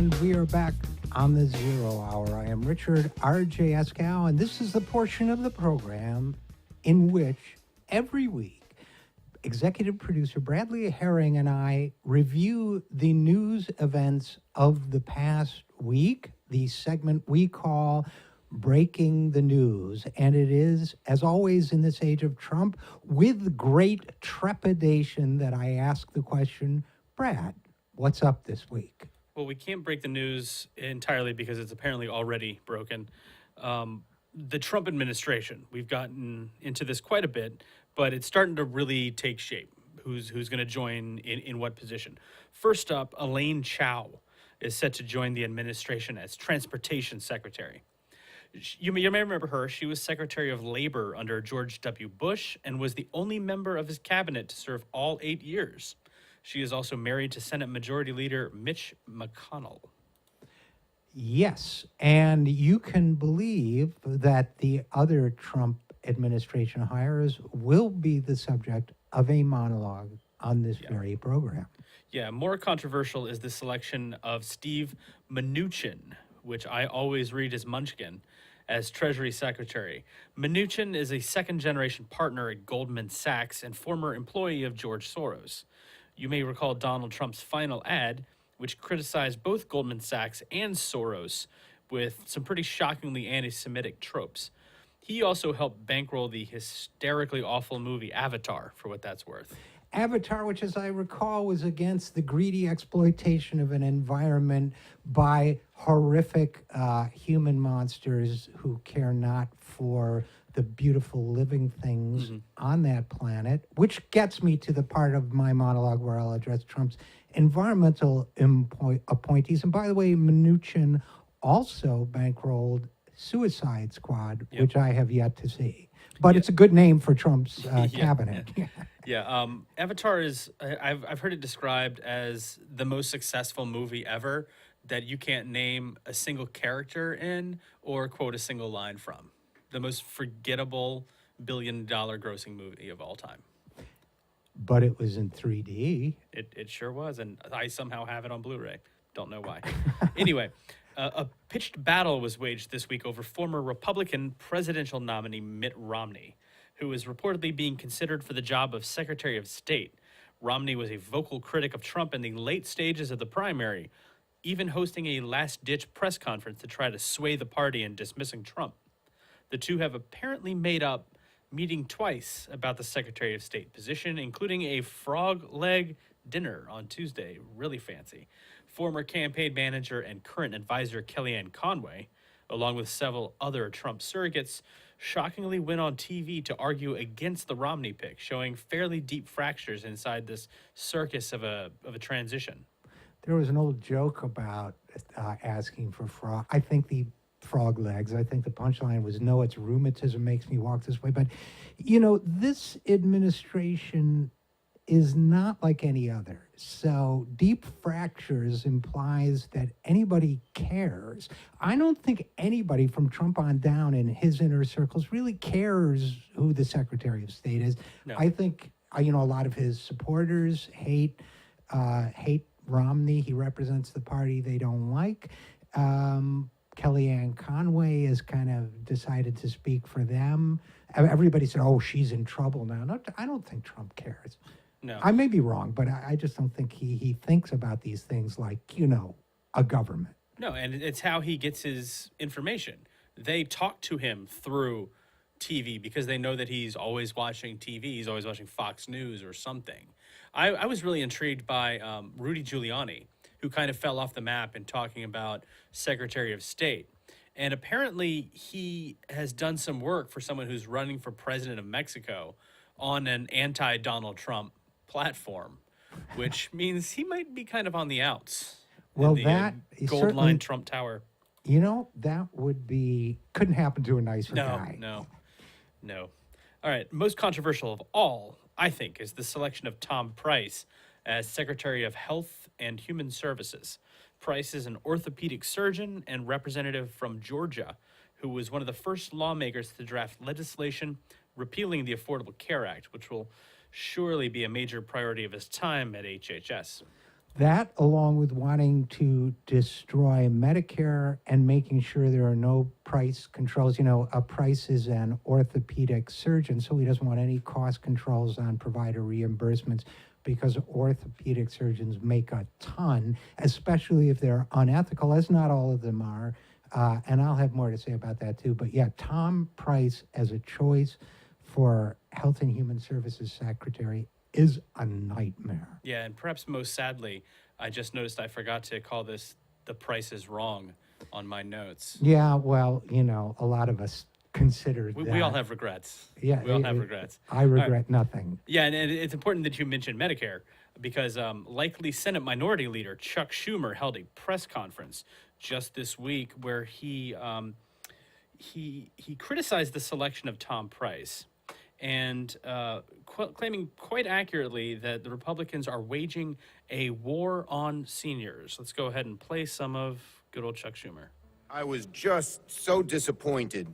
And we are back on the Zero Hour. I am Richard RJ Eskow, and this is the portion of the program in which every week executive producer Bradley Herring and I review the news events of the past week, the segment we call Breaking the News. And it is, as always in this age of Trump, with great trepidation that I ask the question, Brad, what's up this week? Well, we can't break the news entirely because it's apparently already broken. The Trump administration, we've gotten into this quite a bit, but it's starting to really take shape. Who's going to join in what position? First up, Elaine Chao is set to join the administration as Transportation Secretary. You may remember her. She was Secretary of Labor under George W. Bush and was the only member of his cabinet to serve all 8 years. She is also married to Senate Majority Leader Mitch McConnell. Yes, and you can believe that the other Trump administration hires will be the subject of a monologue on this very program. Yeah, more controversial is the selection of Steve Mnuchin, which I always read as Munchkin, as Treasury Secretary. Mnuchin is a second-generation partner at Goldman Sachs and former employee of George Soros. You may recall Donald Trump's final ad, which criticized both Goldman Sachs and Soros with some pretty shockingly anti-Semitic tropes. He also helped bankroll the hysterically awful movie Avatar, for what that's worth. Avatar, which as I recall was against the greedy exploitation of an environment by horrific human monsters who care not for the beautiful living things on that planet, which gets me to the part of my monologue where I'll address Trump's environmental appointees. And by the way, Mnuchin also bankrolled Suicide Squad, which I have yet to see. But it's a good name for Trump's cabinet. Avatar is, I've heard it described as the most successful movie ever that you can't name a single character in or quote a single line from. The most forgettable billion-dollar grossing movie of all time. But it was in 3D. It sure was, and I somehow have it on Blu-ray. Don't know why. Anyway, a pitched battle was waged this week over former Republican presidential nominee Mitt Romney, who is reportedly being considered for the job of Secretary of State. Romney was a vocal critic of Trump in the late stages of the primary, even hosting a last-ditch press conference to try to sway the party in dismissing Trump. The two have apparently made up, meeting twice about the Secretary of State position, including a frog leg dinner on Tuesday. Really fancy. Former campaign manager and current advisor Kellyanne Conway, along with several other Trump surrogates, shockingly went on TV to argue against the Romney pick, showing fairly deep fractures inside this circus of a transition. There was an old joke about asking for frog. I think the frog legs. I think the punchline was, no, it's rheumatism makes me walk this way. But, you know, this administration is not like any other. So deep fractures implies that anybody cares. I don't think anybody from Trump on down in his inner circles really cares who the Secretary of State is. No. I think, a lot of his supporters hate Romney. He represents the party they don't like. Kellyanne Conway has kind of decided to speak for them. Everybody said, oh, she's in trouble now. No, I don't think Trump cares. No. I may be wrong, but I just don't think he thinks about these things like, a government. No, and it's how he gets his information. They talk to him through TV because they know that he's always watching TV. He's always watching Fox News or something. I was really intrigued by Rudy Giuliani, who kind of fell off the map in talking about Secretary of State. And apparently he has done some work for someone who's running for president of Mexico on an anti-Donald Trump platform, which means he might be kind of on the outs. Well, the, that gold line Trump Tower. That couldn't happen to a nicer guy. No. All right. Most controversial of all, I think, is the selection of Tom Price as Secretary of Health and Human Services. Price is an orthopedic surgeon and representative from Georgia who was one of the first lawmakers to draft legislation repealing the Affordable Care Act, which will surely be a major priority of his time at HHS. That, along with wanting to destroy Medicare and making sure there are no price controls. A Price is an orthopedic surgeon, so he doesn't want any cost controls on provider reimbursements because orthopedic surgeons make a ton, especially if they're unethical, as not all of them are. And I'll have more to say about that too. But yeah, Tom Price as a choice for Health and Human Services Secretary is a nightmare. Yeah, and perhaps most sadly, I just noticed I forgot to call this "The Price is Wrong" on my notes. Yeah, well, a lot of us consider that. We all have regrets. Yeah, we all have regrets. I regret nothing. Yeah, and it's important that you mentioned Medicare because likely Senate Minority Leader Chuck Schumer held a press conference just this week where he criticized the selection of Tom Price and claiming quite accurately that the Republicans are waging a war on seniors. Let's go ahead and play some of good old Chuck Schumer. I was just so disappointed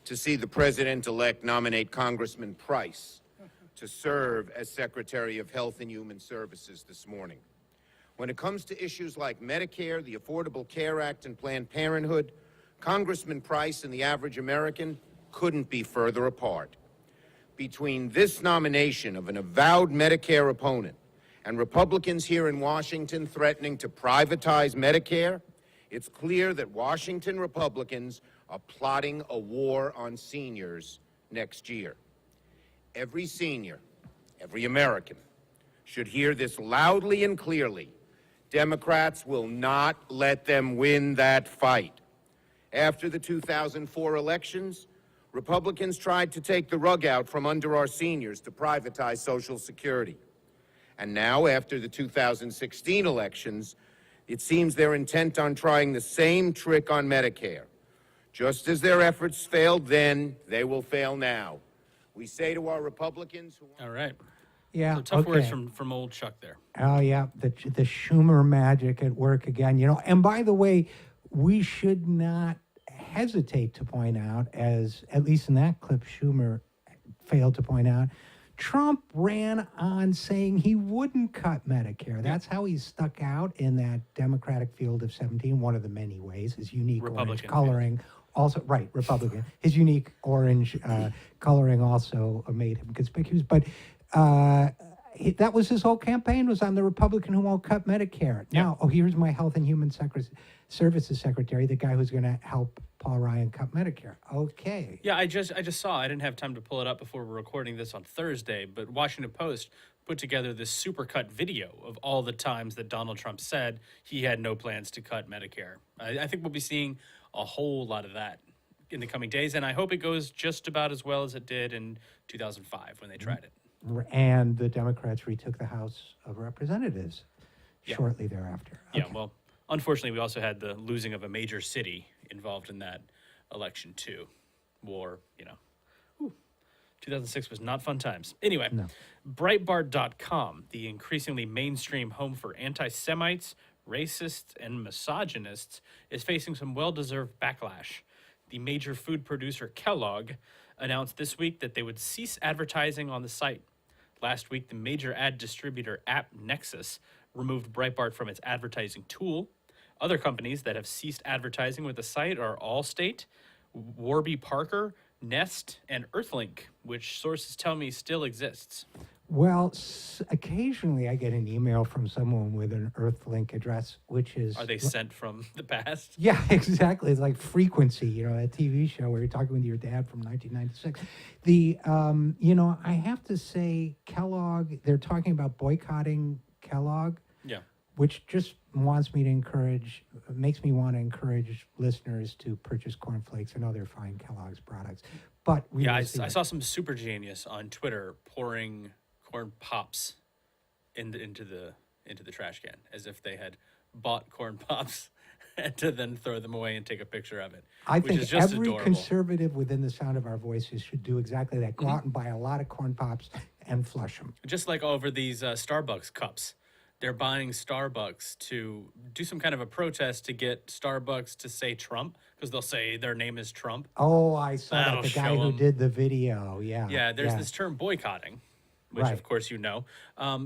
to see the president-elect nominate Congressman Price to serve as Secretary of Health and Human Services this morning. When it comes to issues like Medicare, the Affordable Care Act, and Planned Parenthood, Congressman Price and the average American couldn't be further apart. Between this nomination of an avowed Medicare opponent and Republicans here in Washington threatening to privatize Medicare, it's clear that Washington Republicans are plotting a war on seniors next year. Every senior, every American, should hear this loudly and clearly. Democrats will not let them win that fight. After the 2004 elections, Republicans tried to take the rug out from under our seniors to privatize Social Security. And now, after the 2016 elections, it seems they're intent on trying the same trick on Medicare. Just as their efforts failed then, they will fail now. We say to our Republicans who... All right. Yeah, So tough okay. words from old Chuck there. Oh, yeah, the Schumer magic at work again. And by the way, we should not hesitate to point out, as at least in that clip Schumer failed to point out, Trump ran on saying he wouldn't cut Medicare. That's how he stuck out in that Democratic field of 17, one of the many ways. His unique orange Republican coloring also, right, Republican. His unique orange coloring also made him conspicuous. But that was his whole campaign, was on the Republican who won't cut Medicare. Now, here's my Health and Human Services Secretary, the guy who's going to help Paul Ryan cut Medicare. Okay. Yeah, I just saw. I didn't have time to pull it up before we're recording this on Thursday, but Washington Post put together this supercut video of all the times that Donald Trump said he had no plans to cut Medicare. I think we'll be seeing a whole lot of that in the coming days, and I hope it goes just about as well as it did in 2005 when they tried it. And the Democrats retook the House of Representatives shortly thereafter. Yeah, well, unfortunately, we also had the losing of a major city involved in that election, too. War, 2006 was not fun times. Anyway, Breitbart.com, the increasingly mainstream home for anti-Semites, racists, and misogynists, is facing some well-deserved backlash. The major food producer Kellogg announced this week that they would cease advertising on the site. Last week, the major ad distributor AppNexus removed Breitbart from its advertising tool. Other companies that have ceased advertising with the site are Allstate, Warby Parker, Nest, and Earthlink, which sources tell me still exists. Well, occasionally I get an email from someone with an Earthlink address, which is... Are they sent from the past? Yeah, exactly. It's like Frequency, that TV show where you're talking with your dad from 1996. I have to say, Kellogg, they're talking about boycotting Kellogg. Yeah. Which just makes me want to encourage listeners to purchase cornflakes and other fine Kellogg's products. But I saw some super genius on Twitter pouring corn pops into the trash can as if they had bought corn pops and to then throw them away and take a picture of it. I which think is just every adorable. Conservative within the sound of our voices should do exactly that. Go out and buy a lot of corn pops and flush them. Just like over these Starbucks cups. They're buying Starbucks to do some kind of a protest to get Starbucks to say Trump, because they'll say their name is Trump. Oh, I saw That'll that. The guy show who 'em. did the video. Yeah. Yeah, there's this term boycotting, which Right. of course you know.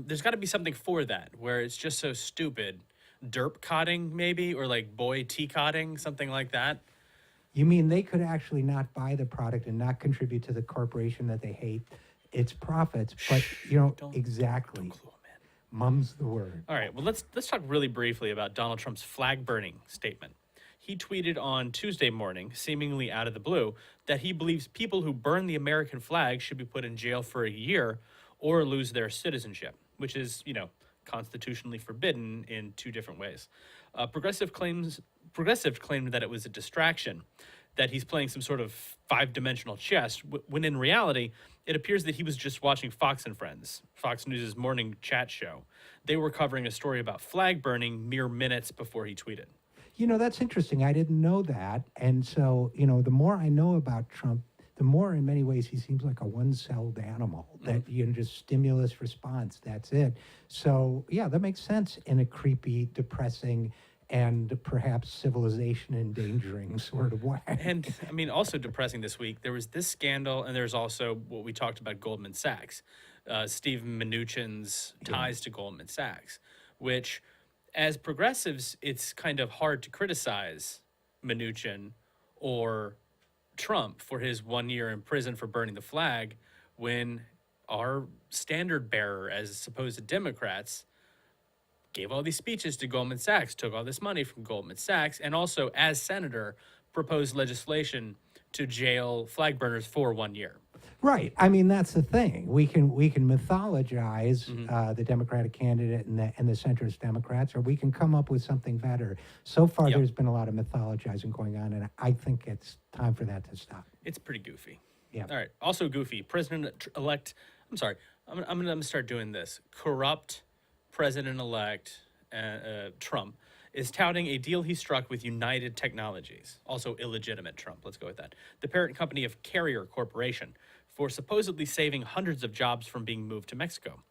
There's got to be something for that where it's just so stupid. Derp cotting, maybe, or like boy tea-cotting, something like that. You mean they could actually not buy the product and not contribute to the corporation that they hate its profits, but Don't exactly. clue 'em in. Mum's the word. All right, well, let's talk really briefly about Donald Trump's flag burning statement. He tweeted on Tuesday morning, seemingly out of the blue, that he believes people who burn the American flag should be put in jail for a year or lose their citizenship, which is, constitutionally forbidden in two different ways. Progressive claimed that it was a distraction, that he's playing some sort of five-dimensional chess, when in reality, it appears that he was just watching Fox and Friends, Fox News' morning chat show. They were covering a story about flag burning mere minutes before he tweeted. That's interesting. I didn't know that. And so, the more I know about Trump, the more in many ways he seems like a one-celled animal that just stimulus response, that's it. So, yeah, that makes sense in a creepy, depressing, and perhaps civilization endangering sort of way. And I mean, also depressing this week, there was this scandal, and there's also what we talked about, Goldman Sachs, Steve Mnuchin's ties to Goldman Sachs, which, as progressives, it's kind of hard to criticize Mnuchin or Trump for his 1 year in prison for burning the flag when our standard bearer as supposed Democrats gave all these speeches to Goldman Sachs, took all this money from Goldman Sachs, and also, as senator, proposed legislation to jail flag burners for 1 year. Right. I mean, that's the thing. We can mythologize the Democratic candidate and the centrist Democrats, or we can come up with something better. So far, Yep. there's been a lot of mythologizing going on, and I think it's time for that to stop. It's pretty goofy. Yeah. All right. Also goofy. President-elect. I'm sorry. I'm gonna start doing this. Corrupt President-elect Trump is touting a deal he struck with United Technologies, also illegitimate Trump. Let's go with that. The parent company of Carrier Corporation, for supposedly saving hundreds of jobs from being moved to Mexico.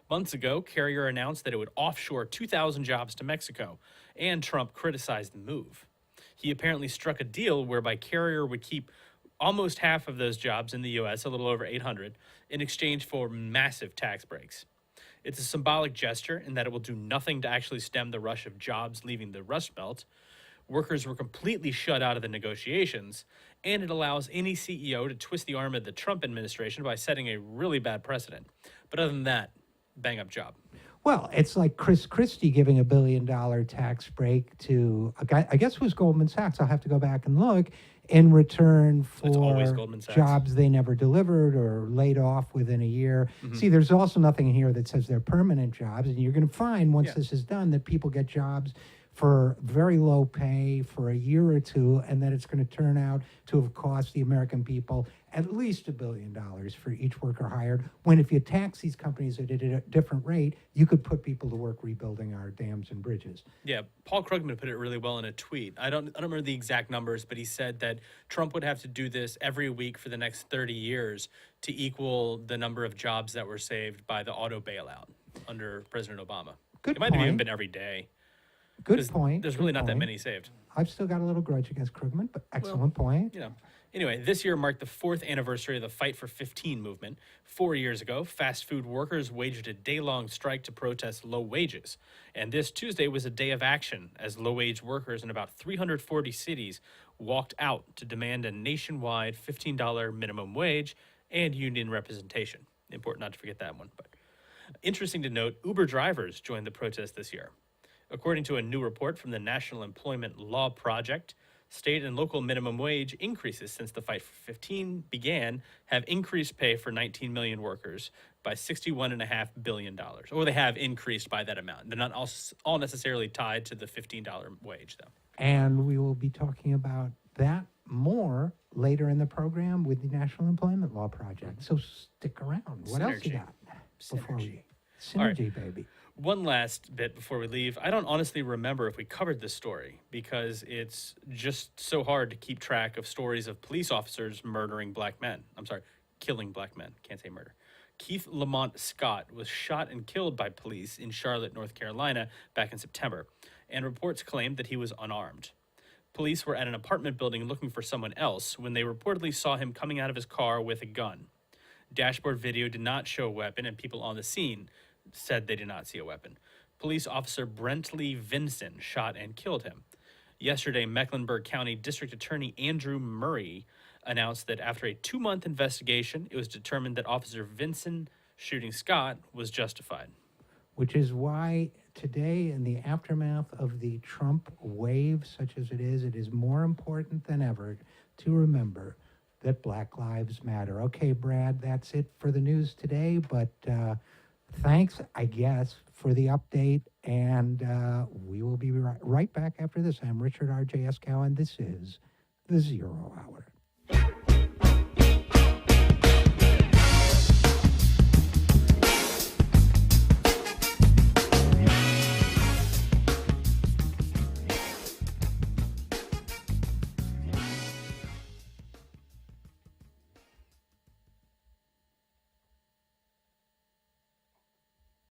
Months ago, Carrier announced that it would offshore 2,000 jobs to Mexico, and Trump criticized the move. He apparently struck a deal whereby Carrier would keep almost half of those jobs in the U.S., a little over 800, in exchange for massive tax breaks. It's a symbolic gesture in that it will do nothing to actually stem the rush of jobs leaving the Rust Belt. Workers were completely shut out of the negotiations, and it allows any CEO to twist the arm of the Trump administration by setting a really bad precedent. But other than that, bang up job. Well, it's like Chris Christie giving $1 billion tax break to a guy, I guess it was Goldman Sachs. I'll have to go back and look, in return It's always for Goldman Sachs. jobs they never delivered or laid off within a year. See, there's also nothing in here that says they're permanent jobs. And you're going to find once this is done that people get jobs for very low pay for a year or two, and that it's going to turn out to have cost the American people at least $1 billion for each worker hired, when if you tax these companies at a different rate, you could put people to work rebuilding our dams and bridges. Yeah, Paul Krugman put it really well in a tweet. I don't remember the exact numbers, but he said that Trump would have to do this every week for the next 30 years to equal the number of jobs that were saved by the auto bailout under President Obama. Good It might have even point. been every day. Good point. There's good really not that point. many saved. I've still got a little grudge against Krugman, but excellent point. Anyway, this year marked the 4th anniversary of the Fight for 15 movement. 4 years ago, fast food workers waged a day-long strike to protest low wages. And this Tuesday was a day of action as low-wage workers in about 340 cities walked out to demand a nationwide $15 minimum wage and union representation. Important not to forget that one. But interesting to note, Uber drivers joined the protest this year. According to a new report from the National Employment Law Project, state and local minimum wage increases since the Fight for 15 began have increased pay for 19 million workers by $61.5 billion. Or they have increased by that amount. They're not all necessarily tied to the $15 wage, though. And we will be talking about that more later in the program with the National Employment Law Project. So stick around. What else you Synergy. got? Before we All right. synergy, baby. One last bit before we leave. I don't honestly remember if we covered this story because it's just so hard to keep track of stories of police officers murdering black men. I'm sorry, killing black men. Can't say murder. Keith Lamont Scott was shot and killed by police in Charlotte, North Carolina back in September, and reports claimed that he was unarmed. Police were at an apartment building looking for someone else when they reportedly saw him coming out of his car with a gun. Dashboard video did not show a weapon, and people on the scene said they did not see a weapon. Police officer Brentley Vinson shot and killed him. Yesterday, Mecklenburg County District Attorney Andrew Murray announced that after a 2-month investigation, it was determined that Officer Vinson shooting Scott was justified. Which is why today, in the aftermath of the Trump wave, such as it is more important than ever to remember that Black Lives Matter. Okay, Brad, that's it for the news today, but thanks, I guess, for the update, and we will be right back after this. I'm Richard RJ Eskow, and this is The Zero Hour.